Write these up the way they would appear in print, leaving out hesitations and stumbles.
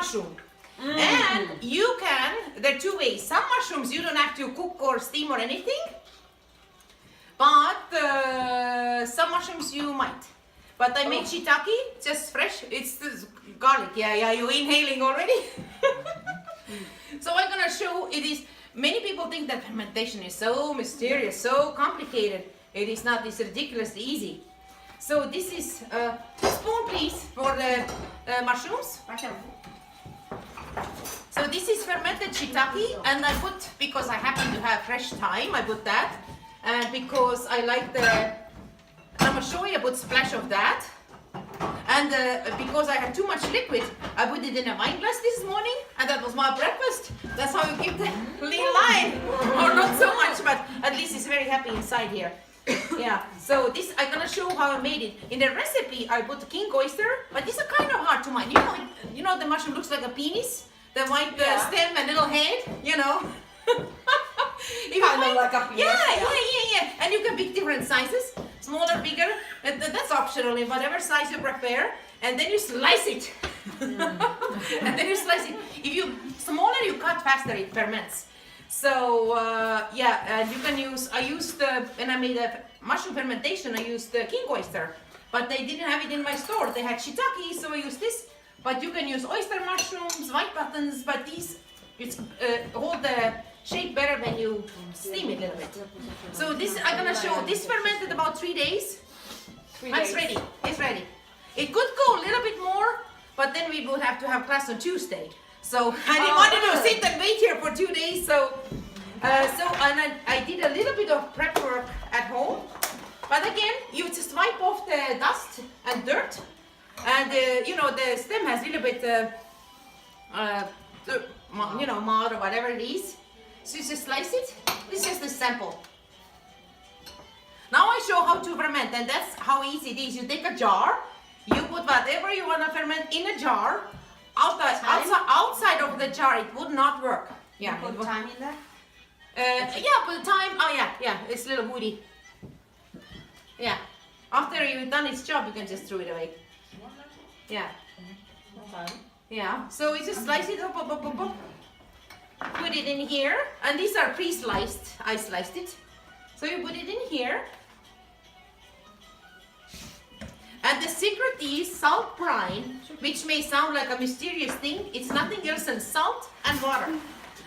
mushroom. And you can, there are two ways. Some mushrooms you don't have to cook or steam or anything, but some mushrooms you might. But I make shiitake, just fresh. It's this garlic. Yeah, you're inhaling already. So I'm gonna show it is. Many people think that fermentation is so mysterious, so complicated. It is not. It's ridiculously easy. So this is a spoon, please, for the mushrooms. So this is fermented shiitake, and I put, because I happen to have fresh thyme, I put that, and because I like the shoyu, I put splash of that, and because I had too much liquid, I put it in a wine glass this morning, and that was my breakfast. That's how you keep the lean line, or not so much, but at least it's very happy inside here. Yeah, so this I'm gonna show how I made it. In the recipe, I put king oyster, but it's a kind of hard to mind. You know the mushroom looks like a penis, the white stem and little head. You know. Kind of like a penis. Yeah. And you can pick different sizes, smaller, bigger. That's optional in whatever size you prefer. And then you slice it. And then you slice it. If you smaller you cut faster, it ferments. So and you can use, when I made a mushroom fermentation, I used the king oyster, but they didn't have it in my store. They had shiitake, so I used this. But you can use oyster mushrooms, white buttons, but these, hold the shape better when you steam it a little bit. So this, I'm gonna show, this fermented about 3 days. It's ready, it's ready. It could go a little bit more, but then we would have to have class on Tuesday. So I didn't want to sit and wait here for 2 days. So I did a little bit of prep work at home. But again, you just wipe off the dust and dirt, and the stem has a little bit, mud or whatever it is. So you just slice it. This is just a sample. Now I show how to ferment, and that's how easy it is. You take a jar, you put whatever you want to ferment in a jar. Outside of the jar, it would not work. Yeah. You put thyme in there? Put thyme. Oh yeah, it's a little woody. Yeah. After you've done its job, you can just throw it away. Yeah. Okay. Yeah. So you just slice it up. Put it in here, and these are pre-sliced. I sliced it. So you put it in here. And the secret is salt brine, which may sound like a mysterious thing. It's nothing else than salt and water.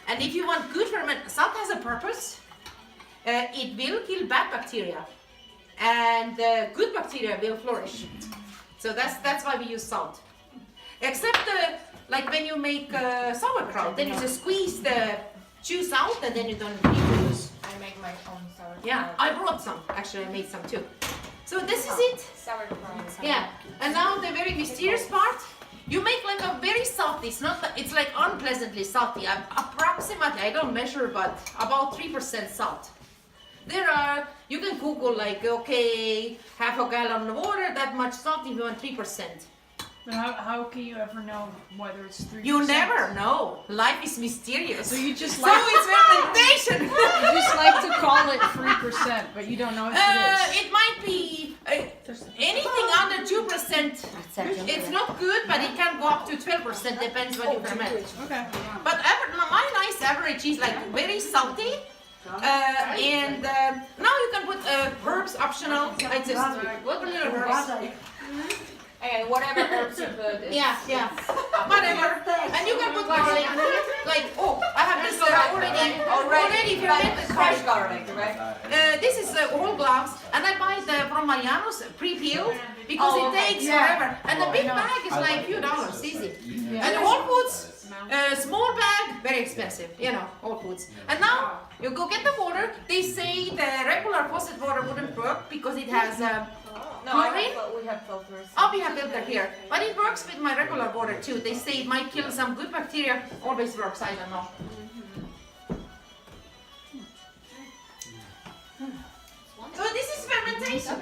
And if you want good ferment, salt has a purpose. It will kill bad bacteria, and good bacteria will flourish. So that's why we use salt. Except like when you make sauerkraut, then you just squeeze the juice out, and then you don't need to use. I make my own sauerkraut. Yeah, I brought some. Actually, I made some too. So this is it. Sauerkraut. Yeah, and now the very mysterious part. You make like a very salty. It's like unpleasantly salty. Approximately, I don't measure, but about 3% salt. You can Google like, okay, half a gallon of water, that much salt if you want 3%. But how can you ever know whether it's 3%? You never know. Life is mysterious. So you just So like it's fermentation. you just like to call it 3%, but you don't know if it is. It might be anything under 2%. It's not good, but it can go up to 12%. Depends what you ferment. Okay. But my nice average is like very salty. And now you can put herbs optional. I just put a little herbs. And whatever herbs you put. Yeah. Whatever. And you can put garlic. Like, I have this already fermented Fresh garlic, right? this is whole cloves, and I buy from Mariano's pre-peeled because it takes forever. And the big bag is like a few dollars, easy. And Whole Foods, small bag, very expensive, Whole Foods. And now you go get the water. They say the regular faucet water wouldn't work because it has chlorine. We have filters. We have filter here, but it works with my regular water too. They say it might kill some good bacteria. Always works, I don't know. So this is fermentation.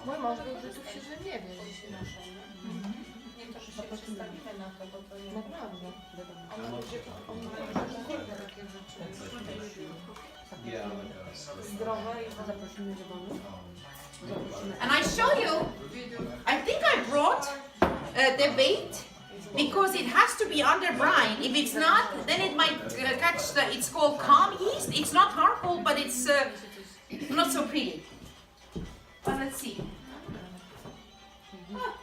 Mój mąż był że nie wie, że się nasze, nie to, że się przestawimy na to, bo to nie... Naprawdę. On takie rzeczy. Zdrowe i zaprosimy do domu. And I show you, I think I brought the weight, because it has to be under brine. If it's not, then it might catch it's called calm yeast. It's not harmful, but it's not so pretty. But let's see. Ah.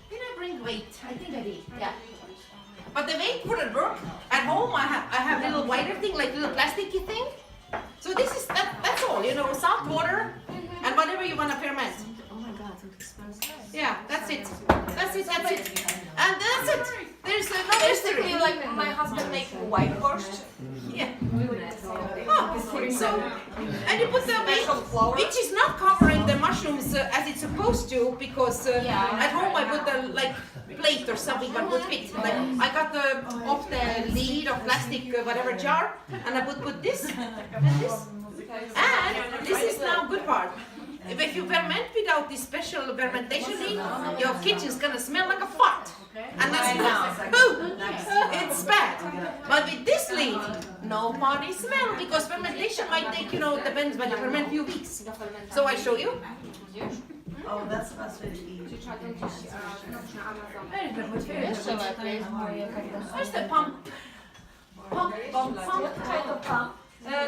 Did I bring weight? I think I did, yeah. But the weight wouldn't work. At home I have a little wider thing, like little plasticky thing. So this is, that's all, you know, salt water and whatever you want to ferment. Oh my god, it expensive. Yeah, that's it. That's it, that's it. And that's it. There's no Basically, mystery. like my husband make white borscht. Yeah. Oh, so, and you put the weight, Special flour. which is not covering the mushrooms as it's supposed to, because Yeah. at home I put the like plate or something that would fit. Like I got the off the lid of plastic whatever jar, and I would put this and this. And this is now good part. If you ferment without this special fermentation lid, your kitchen's gonna smell like a fart. And that's boo! It's bad. But with this lid, no party smell, because fermentation might take, you know, depends when you ferment few weeks. So I show you. Oh, that's really easy. Jeszcze lepiej. Where's the pump? Pump.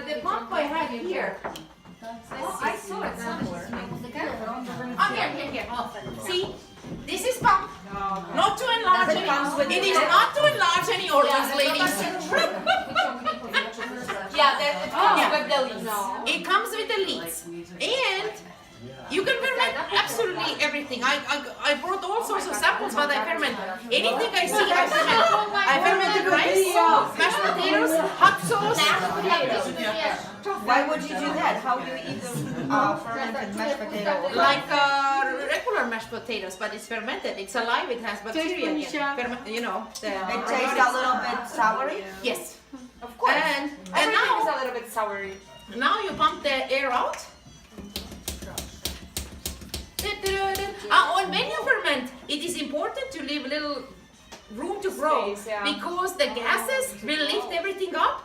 The pump I had here. Oh, I saw it somewhere. Oh, here. Oh, see, this is pump. Not to enlarge any. It is not to enlarge any organs, ladies. Yeah, it comes with the leaves. It comes with the leads, and you can ferment absolutely everything. I brought all sorts of samples, but I ferment anything I see. I ferment. I fermented rice, mashed potatoes, hot sauce. Why would you do that? How do you eat fermented mashed potato? Like regular mashed potatoes, but it's fermented. It's alive. It has bacteria. You know. It tastes a little bit soury. Yes. Of course. And Everything is now, a little bit soury. now you pump the air out. And when you ferment, it is important to leave a little room to grow, Space, yeah. because the gases will lift everything up,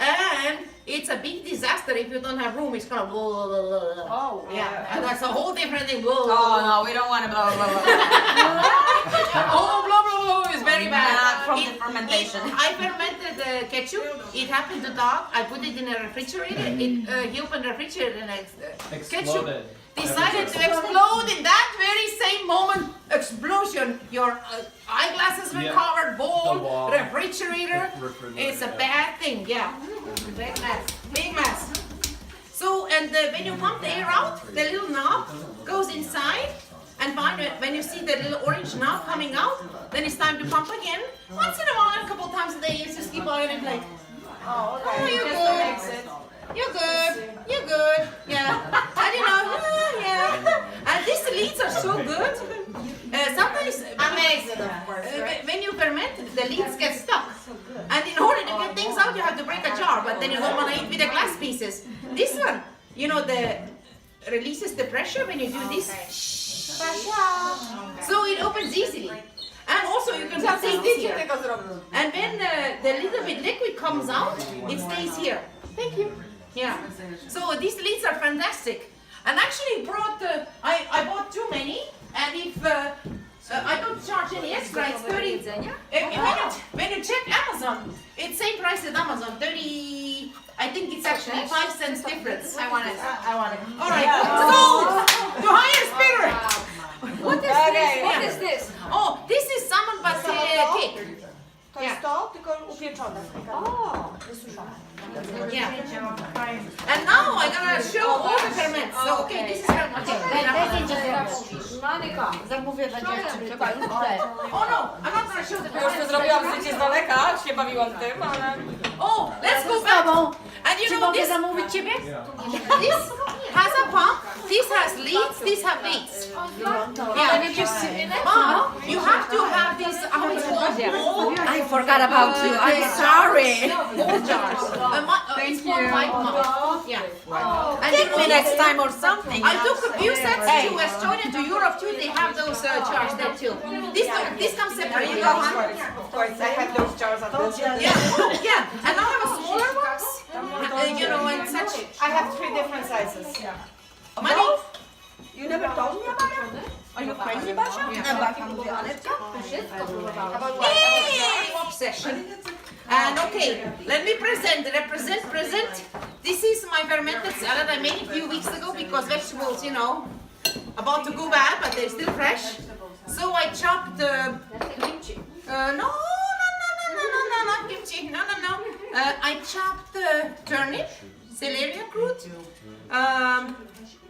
and it's a big disaster if you don't have room. It's gonna blah, blah, blah, blah, blah. Oh, Yeah, and that's a whole different thing. Blah, blah, Oh blah. no, we don't want to blah blah blah. Oh, blah blah blah is very bad. Not from the fermentation. I fermented the ketchup. It happened to dog. I put it in a refrigerator. He opened the refrigerator and ketchup Exploded. decided to explode in that very same moment. Explosion. Your eyeglasses were Yeah. covered. Bowl, The wall. refrigerator. Refrigerator, It's a yeah. bad thing. Yeah. Big mess. Big mess. So, and when you pump the air out, the little knob goes inside. And when you see the little orange knob coming out, then it's time to pump again. Once in a while, a couple times a day, you just keep on and like, Oh, oh, okay. you're Just to good. mix it. You're good. You're good. Yeah. And you know, yeah. And these leads are so good. Sometimes Amazing, of course, right? when you ferment, the leads get stuck. And in order to get things out, you have to break a jar. But then you don't want to eat with the glass pieces. This one, you know, the releases the pressure when you do this. So it opens easily. And also you can put things here. And when the little bit liquid comes out, it stays here. Thank you. Yeah. So these leads are fantastic. And actually brought, I bought too many. And if I don't charge any extra, it's 30. When you check Amazon, it's same price as Amazon, 30. I think it's actually 5 cents difference. I want it. All right. So to higher spirit. What is Okay, this? What yeah. is this? Oh, this is salmon but cake. To jest to, tylko upieczone. Oh. Yeah. And now I'm gonna show all the ferments. So okay, this is Monika, Zamówię dla dziewczyn. Czekaj, Oh no, I'm not gonna show the Już to ferments. zrobiłam zdjęcie z daleka, się bawiłam tym, ale... Oh, let's go back. And you Czy know mogę this, zamówić ciebie? this has a pump, this has leads, this have weights. Yeah. Mom, you have to have this whole I forgot about you. I'm sorry. whole jars. It's called white mug. Yeah. And Take me next time or something. I took a few sets to Estonia, to Europe too. They have those jars there too. This comes separately. Of course, I have those jars at home. Yeah. And now I have a smaller ones. You know, and such. I have 3 different sizes. Money. You never told me about it? Are you crazy, Basia? Yeah. Basia mówi, Anetka? Wszystko próbowałam. Yay! Obsession. And okay, let me present. This is my fermented salad I made a few weeks ago because vegetables, you know, about to go bad, but they're still fresh. So I chopped no, not kimchi. No. I chopped turnip, celery root,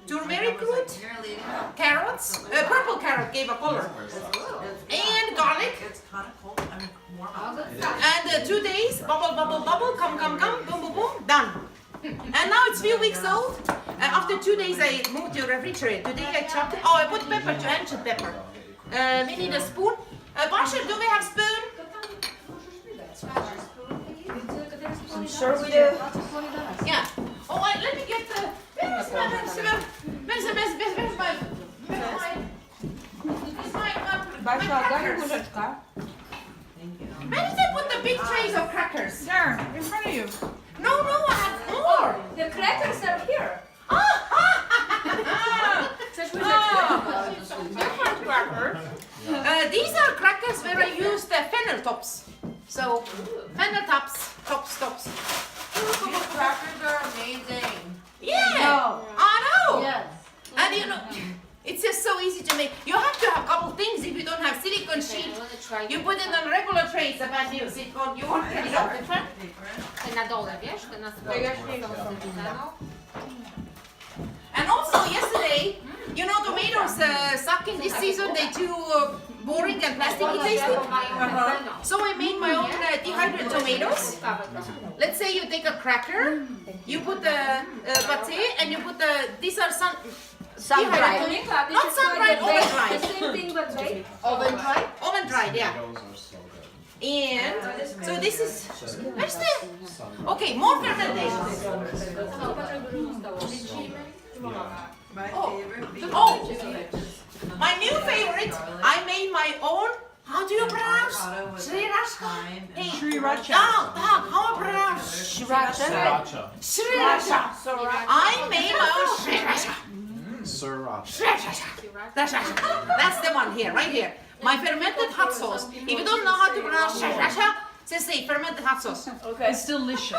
turmeric root, carrots, purple carrot gave a color, and garlic. And 2 days, bubble, come, boom, done. And now it's few weeks old. After 2 days, I moved to refrigerator. Today I chopped it. Oh, I put pepper, ancient pepper. We need a spoon. Basha, do we have spoon? I'm sure we do. Yeah. Oh, let me get the. Where's my Basia, daj mi crackers? łyżeczkę. Where did I put the big trays of crackers? There, in front of you. No, I have more. The crackers are here. Different crackers. These are crackers where I used fennel tops. So, fennel tops. Crackers are amazing. Yeah, I know. Yes. And you know, it's just so easy to make. You have to have a couple things if you don't have silicone sheet. You put it on regular trays, the bad news. You won't get it off the tray. Te na dole, wiesz? Te na dole. And also yesterday, you know, tomatoes suck in this season. They too boring and plasticky tasting. So I made my own dehydrated tomatoes. Let's say you take a cracker, you put the pate, and you put the. These are some. Sun-dried. Not sun-dried, oven-dried. The same thing but baked. Oven-dried? Oven-dried, yeah. And so this is. Where's the? Okay, more fermentation. Oh, my new favorite. I made my own. How do you pronounce? Sriracha. Hey, Sriracha. How pronounce? Sriracha. Sriracha. I made my own sriracha. Sriracha. That's the one here, right here. My fermented hot sauce. If you don't know how to pronounce sriracha, just say fermented hot sauce. Okay. It's delicious.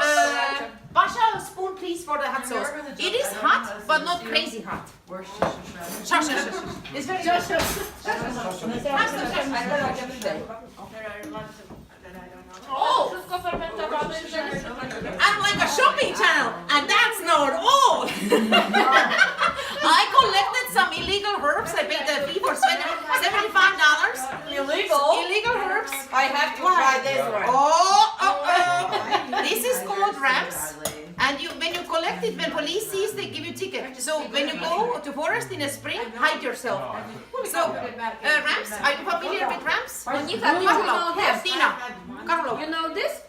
Basha, a spoon please for the hot sauce. It is hot, but not crazy hot. Shush. It's very good. Oh, Wszystko fermentowane. I'm like a shopping channel, and that's not all. I collected some illegal herbs. I paid the fee for $75. Illegal herbs. I have to try this one. Oh. This is called ramps. And when you collect it, when police sees, they give you ticket. So when you go to forest in the spring, hide yourself. So ramps, are you familiar with ramps? Monika, do you know this? Tina, Carlo, You know this?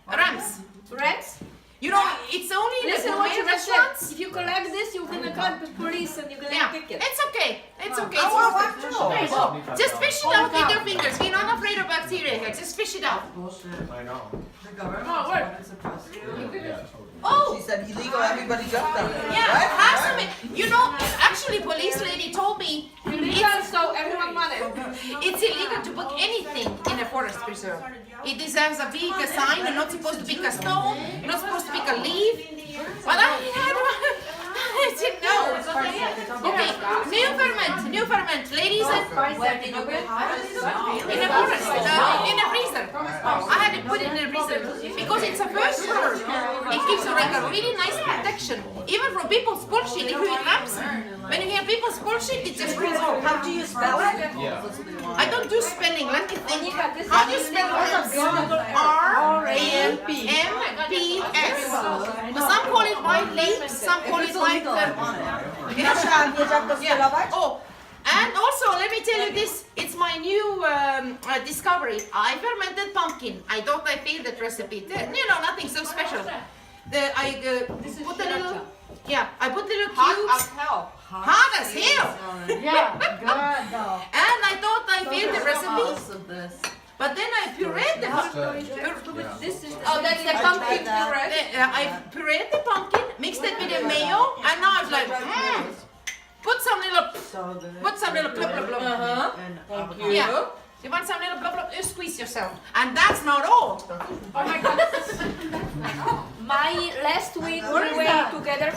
ramps. Rats? You know, it's only in the Listen what gourmet you just said. restaurants. If you collect this, you're gonna call the police and you're gonna Yeah, get ticket. it's okay. It's okay. Oh, It's what to know? Oh, just fish it out with your fingers. We're not afraid of bacteria here. Just fish it out. I know. Oh, She said illegal, everybody got them. yeah. Have some. You know, actually, police lady told me Illegal, so everyone want it. it's illegal to put anything in a forest preserve. It deserves a big sign. You're not supposed to pick a stone. You're not supposed to pick a leaf. But I didn't know. Okay, new ferment, ladies. In a forest, in a freezer. I had to put it in a freezer because it's a first herb. It gives you like a really nice protection, even from people's bullshit. If you eat ramps, when you hear people's bullshit, it just brings out. How do you spell it? Yeah. I don't do spelling. Let me think. How do you spell ramps? R-A-M-P-S. Some call it white leaf, some call it white. Basia, wiesz jak to spellować? Oh, and also let me tell you this. It's my new discovery. I fermented pumpkin. I thought I failed that recipe. You know, nothing so special. I put a little. Yeah, I put little cubes. Hot as hell. Yeah, good though. And I thought I failed the recipe. But then I pureed the This is Oh, that's the pumpkin puree. I pureed the pumpkin, mixed it with the mayo, and now it's like, put some little So good. Put some little blub blub blub. And avocado. Yeah. You want some little blub blub? You squeeze yourself. And that's not all. Oh my god. My last week What we is were that? together.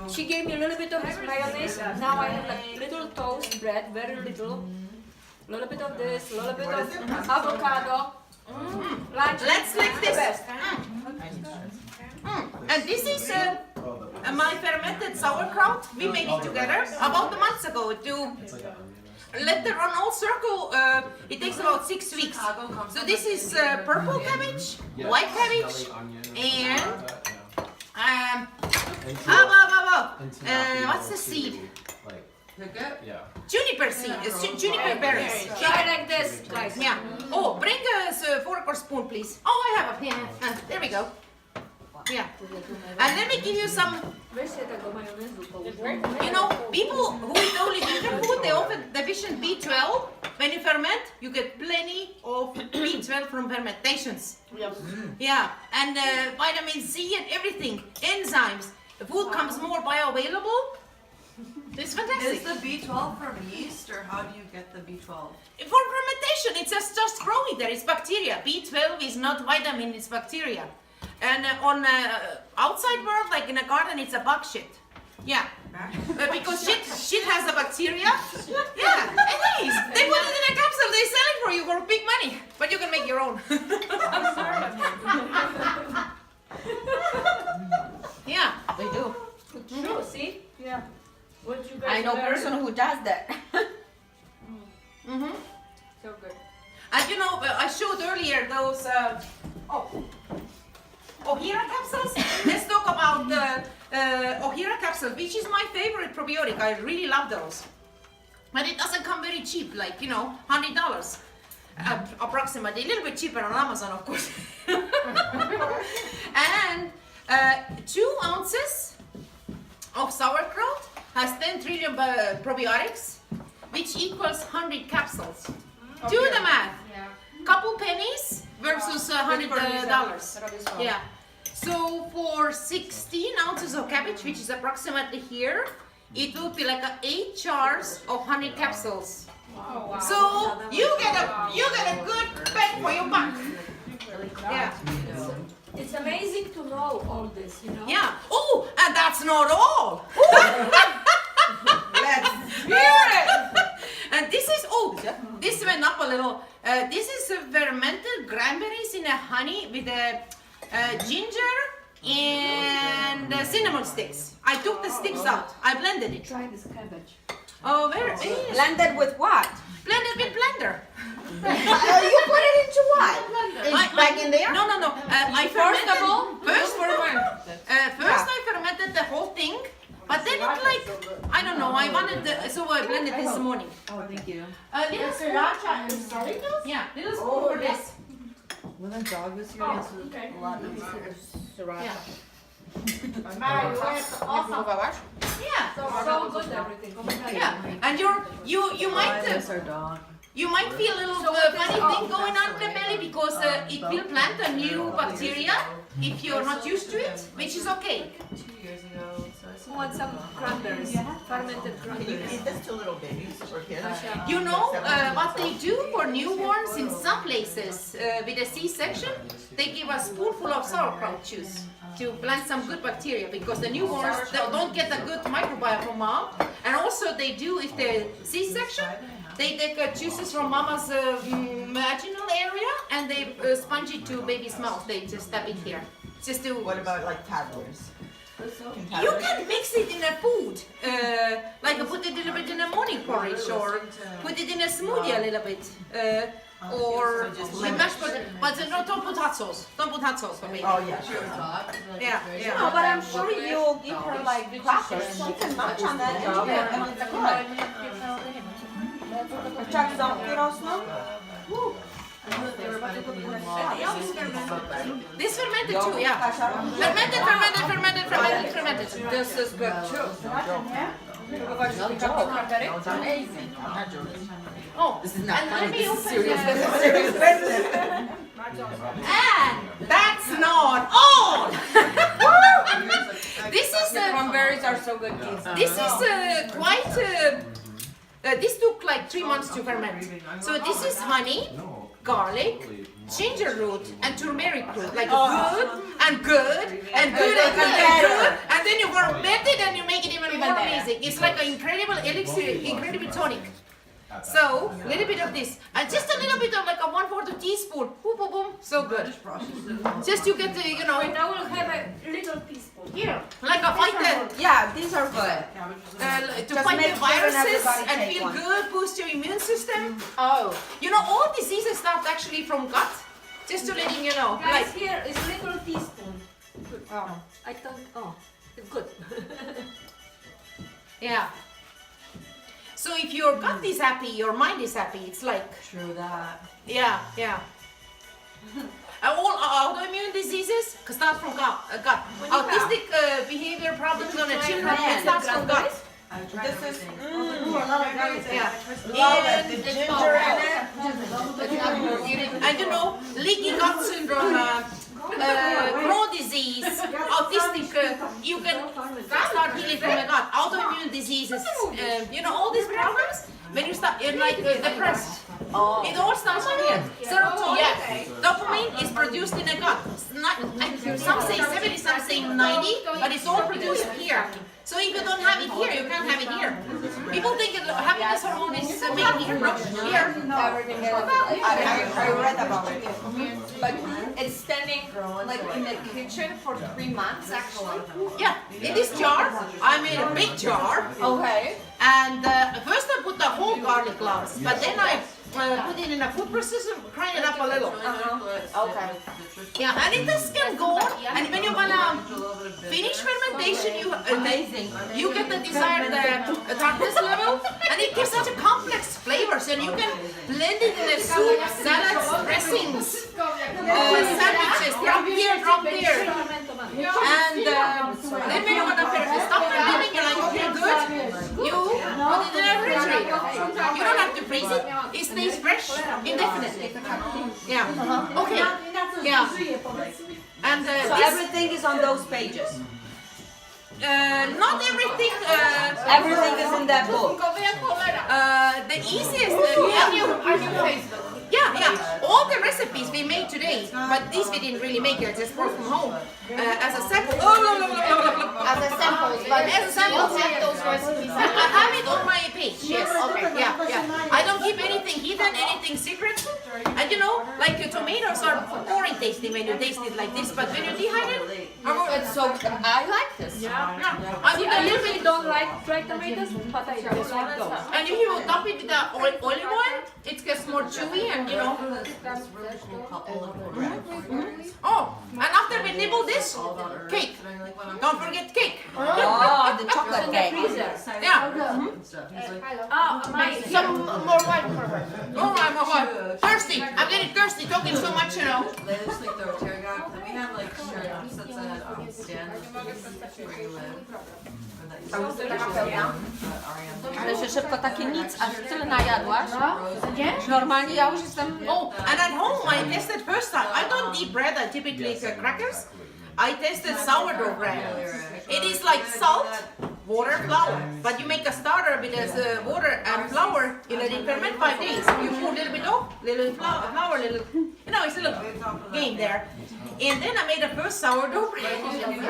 She gave me a little bit of this mayonnaise. Now I have like little toast bread, very little. Little bit of this, little bit of avocado. Lunch. Let's lick The this. best. And this is my fermented sauerkraut. We made it together about a month ago to let the run all circle. It takes about 6 weeks. So this is purple cabbage, white cabbage, and what's the seed? Yeah. Juniper seed. Juniper berries. Try like this, guys. Yeah. Oh, bring us a fork or spoon, please. Oh, I have a pen. There we go. Yeah. And let me give you some. You know, people who eat only vegan food, they often deficient B12. When you ferment, you get plenty of B12 from fermentations. Yeah, and vitamin C and everything, enzymes. The food comes more bioavailable. It's fantastic. Is the B12 from yeast, or how do you get the B12? For fermentation, it's just growing there. It's bacteria. B12 is not vitamin, it's bacteria. And on outside world, like in a garden, it's a bug shit. Yeah. Because shit has a bacteria. Yeah, it is. They put it in a capsule, they sell it for you for big money. But you can make your own. Yeah. They do. True, see? Yeah. What you guys I know a learned. person who does that. Mm-hmm. So good. And you know, I showed earlier those Ohira capsules. Let's talk about Ohira capsule, which is my favorite probiotic. I really love those. But it doesn't come very cheap, like, you know, $100. Approximately, a little bit cheaper on Amazon, of course. And 2 ounces of sauerkraut has 10 trillion probiotics, which equals 100 capsules. Do the math. Couple pennies versus $100. Yeah. So for 16 ounces of cabbage, which is approximately here, it will be like 8 jars of 100 capsules. So you get a good bang for your buck. Yeah. It's amazing to know all this, you know? Yeah. Oh, and that's not all. Let's Hear it. And this is this went up a little. This is fermented cranberries in a honey with a ginger and cinnamon sticks. I took the sticks out. I blended it. Try this cabbage. Oh, where? blended with what? Blended with blender. You put it into what? Back in there? No. I fermented. First of all, First I fermented the whole thing, but then it like I don't know. I wanted so I blended this morning. Oh, thank you. Little sriracha and salinas. Yeah, little spoon for this. When the dog was here, this was okay. a lot of Yeah. Yeah. So good everything. Yeah. And you might our dog. you might feel a little funny thing going on in the belly because it will plant a new bacteria if you're not used to it, which is okay. 2 years ago. So Who wants some cranberries? Fermented cranberries. Eat this to little babies or kids. You know what they do for newborns in some places with a C-section? They give a spoonful of sauerkraut juice to plant some good bacteria because the newborns they don't get a good microbiome from mom. And also they do, if they're C-section, they take juices from mama's vaginal area and they sponge it to baby's mouth. They just tap it here. Just to What about like toddlers? you can mix it in a food, like put it a little bit in a morning porridge, or put it in a smoothie a little bit, or with mashed potatoes. But no, don't put hot sauce. Don't put hot sauce for me. Oh yeah, sure. Yeah. No, but I'm sure you'll give her like crackers. She can munch on that and she can, and it's good. Chuck some, you know, snow? Woo. This fermented too, yeah. Fermented. This is good too. Amazing. I'm not joking. Oh, This is not and funny. let me This is open serious the- business. Serious business. And that's not all. This is The cranberries are so good, kids. this is quite. This took like 3 months to ferment. So this is honey, garlic, ginger root, and turmeric root. Like good and good and good and good and good. And then you ferment it and you make it even more amazing. It's like an incredible elixir, incredible tonic. So, a little bit of this, and just a little bit of like a 1/4 teaspoon. Boom, boom, boom. So good. Just you get to, you know, And I will have a little teaspoon. here, like a fight Yeah, these are good. to Just fight make the sure viruses everybody and take feel one. good, boost your immune system. Oh. You know, all diseases start actually from gut. Just to letting you know, Guys, like here is little teaspoon. Good. Oh. I thought, oh, it's good. yeah. So if your gut is happy, your mind is happy. It's like True that. yeah, yeah. All autoimmune diseases start from gut. Autistic behavior problems on the children starts from gut. This is Yeah. love it. The ginger in it. And you know, leaky gut syndrome, Crohn's disease, autistic, you can start healing from the gut. Autoimmune diseases, you know, all these problems, when you start, you're like depressed. It all starts from here. Serotonin, dopamine is produced in the gut. Some say 70, some say 90, but it's all produced here. So if you don't have it here, you can't have it here. People think happiness hormone is made here, no, here. Everything is I read about it. But it's standing like in the kitchen for 3 months actually. Yeah, in this jar, I made a big jar. Okay. And first I put the whole garlic cloves, but then I put it in a food processor, grind it up a little. Okay. Yeah, and it just can go on. And when you're gonna finish fermentation, you get the desired tartness level, and it gives such a complex flavors, and you can blend it in the soup, salads, dressings, sandwiches, drop here, drop there. And then when you're gonna stop fermenting, you're like, okay, good. You put it in the refrigerator. You don't have to freeze it. It stays fresh indefinitely. Yeah. Okay. Yeah. And So this, everything is on those pages. not everything. Everything is in that book. The easiest. Yeah. All the recipes we made today, but these we didn't really make. I just brought from home as a sample. As a sample, but As a sample. you have those recipes. I have it on my page. Yes. Okay. Yeah. I don't keep anything hidden, anything secret. And you know, like your tomatoes are boring tasting when you taste it like this, but when you dehydrate, It's so I like this. I put a I little usually bit. don't like dried tomatoes, but I just like those. And if you top it with the olive oil, it gets more chewy and you know. Oh, and after we nibble this, cake. Don't forget cake. Oh, the chocolate cake. Yeah. Oh, my Some more wine for her. Oh my. Thirsty. I'm getting thirsty talking so much, you know. We have like shirts that said stand where you live. Ale się szybko takie nic, aż tyle najadłaś. Normalnie ja już jestem... Oh, and at home I tested first time. I don't eat bread. I typically eat crackers. I tested sourdough bread. It is like salt, water, flour. But you make a starter with water and flour. You let it ferment 5 days. You pour a little bit of, little flour, little. You know, it's a little game there. And then I made the first sourdough bread.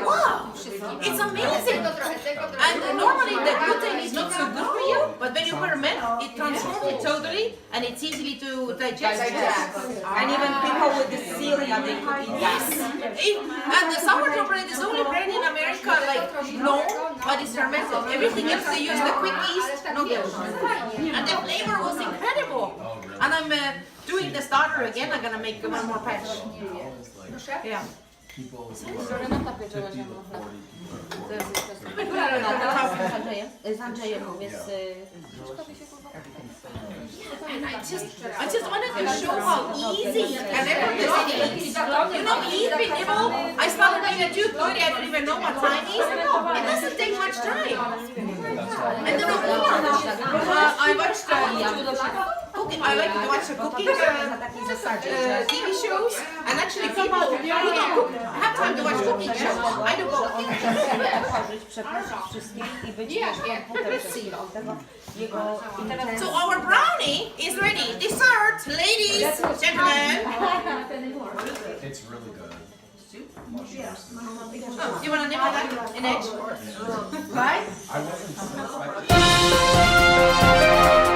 Wow, it's amazing. And normally the gluten is not so good for you, but when you ferment, it transforms it totally, and it's easily to digest. And even people with the celiac, they could eat that. And the sourdough bread is only bread in America like known, but it's fermented. Everything else they use the quick yeast, no good. And the flavor was incredible. And I'm doing the starter again. I'm gonna make one more batch. Yeah. People Z Andrzejem, więc... And I just wanted to show how easy and effortless it is. You know, we eat with nibble. I started doing at 2:30. I don't even know what time it is. It doesn't take much time. And then I watched cooking. I like to watch cooking Na takiej zasadzie, że TV shows, and actually people who don't cook have time to watch cooking shows. I do both. otworzyć, przeprosić wszystkich i być komputer przez chwilę. Tego jego intencji. So our brownie is ready. Dessert, ladies, gentlemen. It's really good. Oh, you want to nibble that an edge? I wasn't.